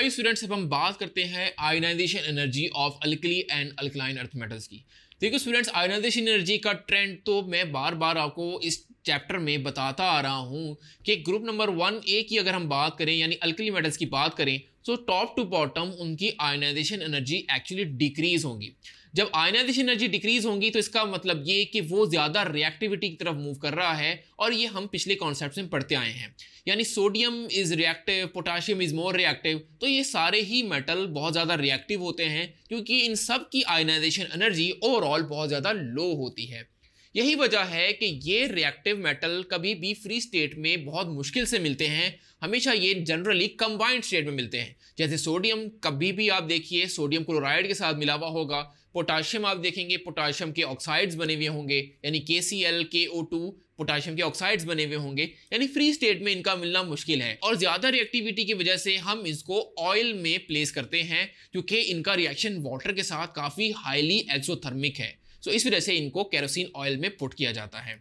आइए स्टूडेंट्स, अब हम बात करते हैं ionization energy of alkali and alkaline earth metals की। देखो स्टूडेंट्स, आयनाइजेशन एनर्जी का ट्रेंड तो मैं बार बार आपको इस चैप्टर में बताता आ रहा हूं कि ग्रुप नंबर 1A की अगर हम बात करें यानी अल्कली मेटल्स की बात करें तो टॉप टू बॉटम उनकी आयनाइजेशन एनर्जी एक्चुअली डिक्रीज होंगी। जब आयनाइजेशन एनर्जी डिक्रीज होंगी तो इसका मतलब ये कि वो ज़्यादा रिएक्टिविटी की तरफ मूव कर रहा है, और ये हम पिछले कॉन्सेप्ट में पढ़ते आए हैं। यानी sodium is reactive, potassium is more reactive, तो ये सारे ही मेटल बहुत ज़्यादा रिएक्टिव होते हैं क्योंकि इन सब की आयनाइजेशन एनर्जी ओवरऑल बहुत ज़्यादा लो होती है। यही वजह है कि ये रिएक्टिव मेटल कभी भी फ्री स्टेट में बहुत मुश्किल से मिलते हैं, हमेशा ये जनरली कंबाइंड स्टेट में मिलते हैं। जैसे सोडियम कभी भी आप देखिए सोडियम क्लोराइड के साथ मिला हुआ होगा, पोटाशियम आप देखेंगे पोटाशियम के ऑक्साइड्स बने हुए होंगे यानी KCl KO2 पोटाशियम के ऑक्साइड्स बने हुए होंगे, यानी फ्री स्टेट में इनका मिलना मुश्किल है। और ज़्यादा रिएक्टिविटी की वजह से हम इसको ऑयल में प्लेस करते हैं क्योंकि इनका रिएक्शन वाटर के साथ काफ़ी हाईली एक्सोथर्मिक है। सो इस वजह से इनको केरोसिन ऑयल में पुट किया जाता है।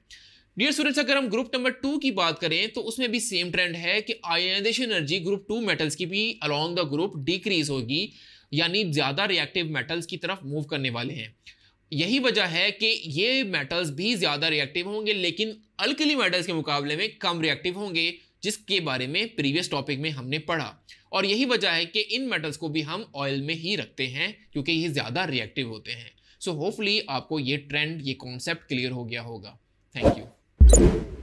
डियर स्टूडेंट्स, अगर हम ग्रुप नंबर 2 की बात करें तो उसमें भी सेम ट्रेंड है कि आयनाइजेशन एनर्जी ग्रुप 2 मेटल्स की भी अलोंग द ग्रुप डिक्रीज होगी, यानी ज़्यादा रिएक्टिव मेटल्स की तरफ मूव करने वाले हैं। यही वजह है कि ये मेटल्स भी ज़्यादा रिएक्टिव होंगे लेकिन अल्कली मेटल्स के मुकाबले में कम रिएक्टिव होंगे, जिसके बारे में प्रीवियस टॉपिक में हमने पढ़ा। और यही वजह है कि इन मेटल्स को भी हम ऑयल में ही रखते हैं क्योंकि ये ज़्यादा रिएक्टिव होते हैं। सो होपफुली आपको ये ट्रेंड, ये कॉन्सेप्ट क्लियर हो गया होगा। Thank you.